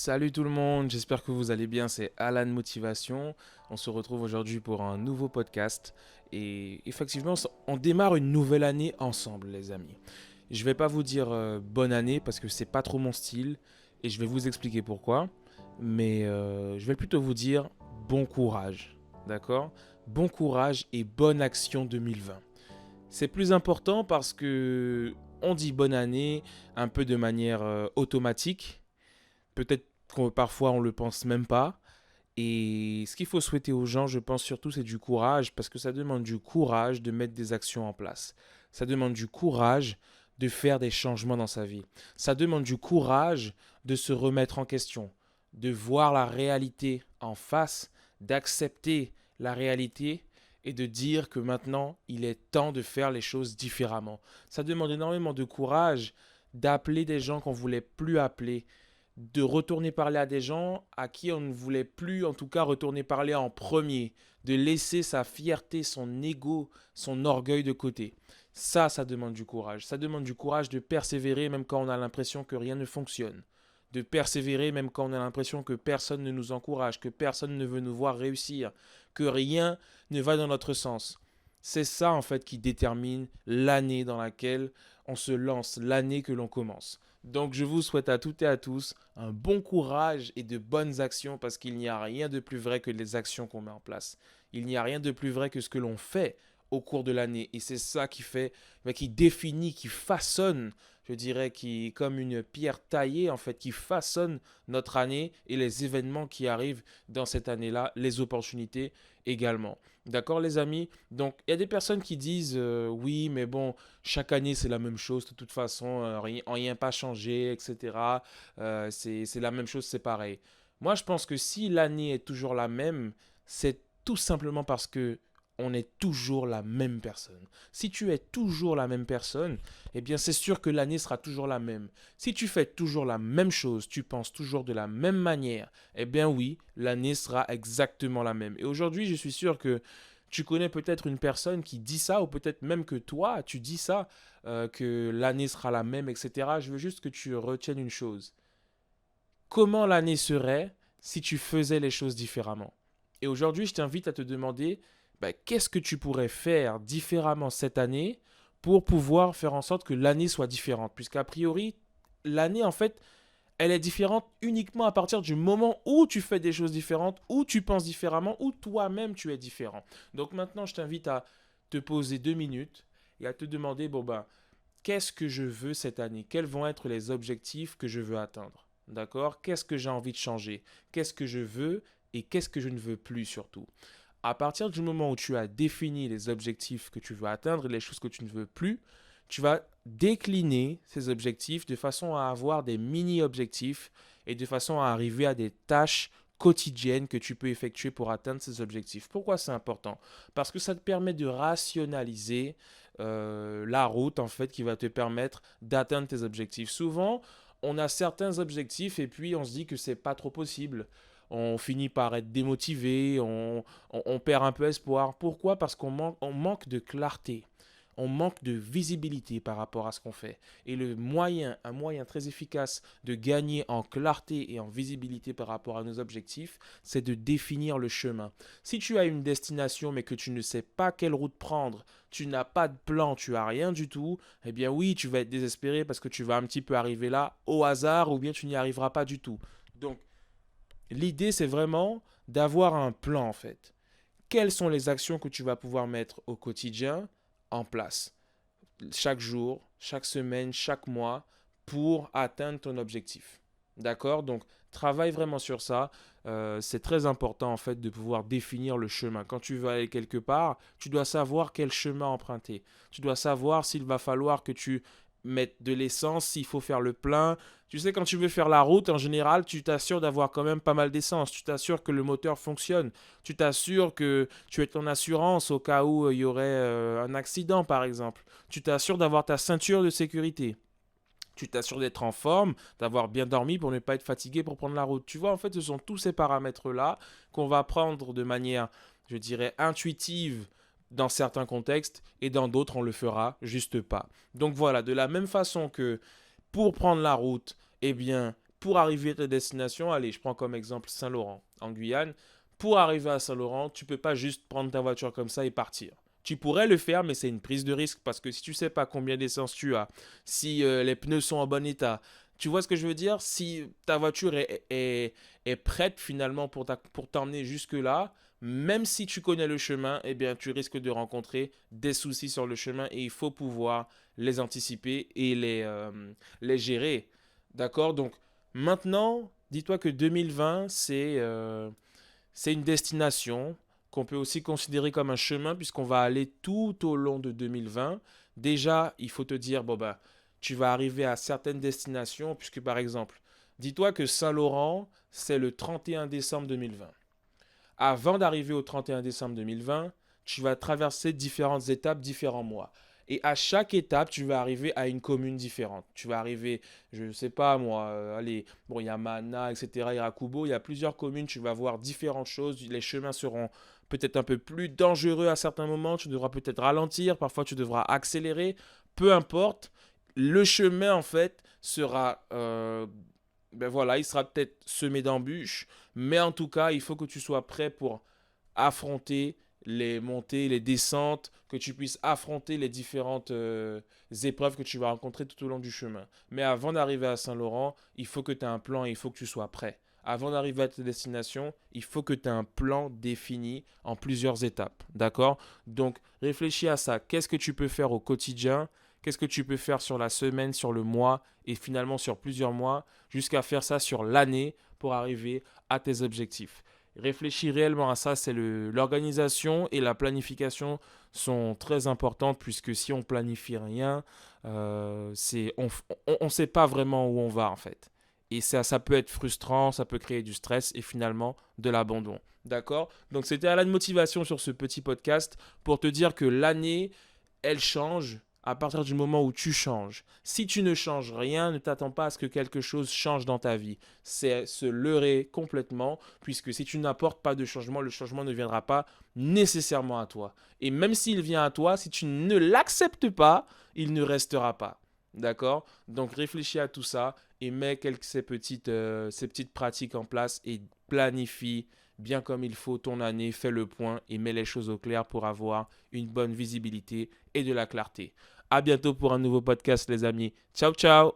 Salut tout le monde, j'espère que vous allez bien, c'est Alan Motivation. On se retrouve aujourd'hui pour un nouveau podcast et effectivement on démarre une nouvelle année ensemble les amis. Je vais pas vous dire bonne année parce que c'est pas trop mon style et je vais vous expliquer pourquoi, mais je vais plutôt vous dire bon courage, d'accord? Bon courage et bonne action 2020. C'est plus important parce que on dit bonne année un peu de manière automatique. Peut-être que parfois on le pense même pas. Et ce qu'il faut souhaiter aux gens, je pense surtout, c'est du courage, parce que ça demande du courage de mettre des actions en place. Ça demande du courage de faire des changements dans sa vie. Ça demande du courage de se remettre en question, de voir la réalité en face, d'accepter la réalité et de dire que maintenant, il est temps de faire les choses différemment. Ça demande énormément de courage d'appeler des gens qu'on ne voulait plus appeler, de retourner parler à des gens à qui on ne voulait plus, en tout cas, retourner parler en premier, de laisser sa fierté, son ego, son orgueil de côté. Ça demande du courage. Ça demande du courage de persévérer même quand on a l'impression que rien ne fonctionne. De persévérer même quand on a l'impression que personne ne nous encourage, que personne ne veut nous voir réussir, que rien ne va dans notre sens. C'est ça en fait qui détermine l'année dans laquelle on se lance, l'année que l'on commence. Donc je vous souhaite à toutes et à tous un bon courage et de bonnes actions parce qu'il n'y a rien de plus vrai que les actions qu'on met en place. Il n'y a rien de plus vrai que ce que l'on fait au cours de l'année. Et c'est ça qui fait, qui définit, qui façonne, je dirais, qui comme une pierre taillée, en fait, qui façonne notre année et les événements qui arrivent dans cette année-là, les opportunités également. D'accord, les amis? Donc, il y a des personnes qui disent oui, mais bon, chaque année c'est la même chose, de toute façon, rien pas changé, etc. C'est la même chose, c'est pareil. Moi, je pense que si l'année est toujours la même, c'est tout simplement parce que on est toujours la même personne. Si tu es toujours la même personne, eh bien c'est sûr que l'année sera toujours la même. Si tu fais toujours la même chose, tu penses toujours de la même manière, eh bien oui, l'année sera exactement la même. Et aujourd'hui, je suis sûr que tu connais peut-être une personne qui dit ça, ou peut-être même que toi, tu dis ça, que l'année sera la même, etc. Je veux juste que tu retiennes une chose. Comment l'année serait si tu faisais les choses différemment? Et aujourd'hui, je t'invite à te demander, qu'est-ce que tu pourrais faire différemment cette année pour pouvoir faire en sorte que l'année soit différente? Puisqu'a priori, l'année, en fait, elle est différente uniquement à partir du moment où tu fais des choses différentes, où tu penses différemment, où toi-même tu es différent. Donc maintenant, je t'invite à te poser 2 minutes et à te demander, qu'est-ce que je veux cette année? Quels vont être les objectifs que je veux atteindre? D'accord? Qu'est-ce que j'ai envie de changer? Qu'est-ce que je veux et qu'est-ce que je ne veux plus surtout? À partir du moment où tu as défini les objectifs que tu veux atteindre et les choses que tu ne veux plus, tu vas décliner ces objectifs de façon à avoir des mini-objectifs et de façon à arriver à des tâches quotidiennes que tu peux effectuer pour atteindre ces objectifs. Pourquoi c'est important? Parce que ça te permet de rationaliser la route en fait qui va te permettre d'atteindre tes objectifs. Souvent, on a certains objectifs et puis on se dit que c'est pas trop possible. On finit par être démotivé, on perd un peu espoir. Pourquoi? Parce on manque de clarté. On manque de visibilité par rapport à ce qu'on fait. Et un moyen très efficace de gagner en clarté et en visibilité par rapport à nos objectifs, c'est de définir le chemin. Si tu as une destination mais que tu ne sais pas quelle route prendre, tu n'as pas de plan, tu as rien du tout, eh bien oui, tu vas être désespéré parce que tu vas un petit peu arriver là au hasard ou bien tu n'y arriveras pas du tout. Donc, l'idée, c'est vraiment d'avoir un plan en fait. Quelles sont les actions que tu vas pouvoir mettre au quotidien en place, chaque jour, chaque semaine, chaque mois, pour atteindre ton objectif. D'accord? Donc, travaille vraiment sur ça. C'est très important en fait de pouvoir définir le chemin. Quand tu veux aller quelque part, tu dois savoir quel chemin emprunter. Tu dois savoir s'il va falloir que tu mettes de l'essence, s'il faut faire le plein. Tu sais, quand tu veux faire la route, en général, tu t'assures d'avoir quand même pas mal d'essence. Tu t'assures que le moteur fonctionne. Tu t'assures que tu es en assurance au cas où il y aurait un accident, par exemple. Tu t'assures d'avoir ta ceinture de sécurité. Tu t'assures d'être en forme, d'avoir bien dormi pour ne pas être fatigué pour prendre la route. Tu vois, en fait, ce sont tous ces paramètres-là qu'on va prendre de manière, je dirais, intuitive dans certains contextes et dans d'autres, on le fera juste pas. Donc voilà, de la même façon que pour prendre la route, eh bien, pour arriver à ta destination, allez, je prends comme exemple Saint-Laurent, en Guyane. Pour arriver à Saint-Laurent, tu ne peux pas juste prendre ta voiture comme ça et partir. Tu pourrais le faire, mais c'est une prise de risque parce que si tu ne sais pas combien d'essence tu as, si les pneus sont en bon état, tu vois ce que je veux dire? Si ta voiture est prête finalement pour t'emmener jusque-là, même si tu connais le chemin, eh bien, tu risques de rencontrer des soucis sur le chemin et il faut pouvoir les anticiper et les gérer. D'accord? Donc, maintenant, dis-toi que 2020, c'est une destination qu'on peut aussi considérer comme un chemin puisqu'on va aller tout au long de 2020. Déjà, il faut te dire, bon ben, tu vas arriver à certaines destinations puisque par exemple, dis-toi que Saint-Laurent, c'est le 31 décembre 2020. Avant d'arriver au 31 décembre 2020, tu vas traverser différentes étapes, différents mois. Et à chaque étape, tu vas arriver à une commune différente. Tu vas arriver, je ne sais pas moi, allez, bon, il y a Mana, etc., Irakubo, il y a plusieurs communes, tu vas voir différentes choses. Les chemins seront peut-être un peu plus dangereux à certains moments, tu devras peut-être ralentir, parfois tu devras accélérer, peu importe. Le chemin, en fait, sera, ben voilà, il sera peut-être semé d'embûches, mais en tout cas, il faut que tu sois prêt pour affronter les montées, les descentes, que tu puisses affronter les différentes épreuves que tu vas rencontrer tout au long du chemin. Mais avant d'arriver à Saint-Laurent, il faut que tu aies un plan et il faut que tu sois prêt. Avant d'arriver à ta destination, il faut que tu aies un plan défini en plusieurs étapes. D'accord? Donc, réfléchis à ça. Qu'est-ce que tu peux faire au quotidien? Qu'est-ce que tu peux faire sur la semaine, sur le mois et finalement sur plusieurs mois jusqu'à faire ça sur l'année pour arriver à tes objectifs? Réfléchis réellement à ça, l'organisation et la planification sont très importantes puisque si on planifie rien, on ne sait pas vraiment où on va en fait. Et ça peut être frustrant, ça peut créer du stress et finalement de l'abandon. D'accord? Donc c'était à la motivation sur ce petit podcast pour te dire que l'année, elle change à partir du moment où tu changes. Si tu ne changes rien, ne t'attends pas à ce que quelque chose change dans ta vie. C'est se leurrer complètement, puisque si tu n'apportes pas de changement, le changement ne viendra pas nécessairement à toi. Et même s'il vient à toi, si tu ne l'acceptes pas, il ne restera pas. D'accord? Donc réfléchis à tout ça et mets ces petites pratiques en place et planifie bien comme il faut ton année, fais le point et mets les choses au clair pour avoir une bonne visibilité et de la clarté. À bientôt pour un nouveau podcast les amis. Ciao ciao.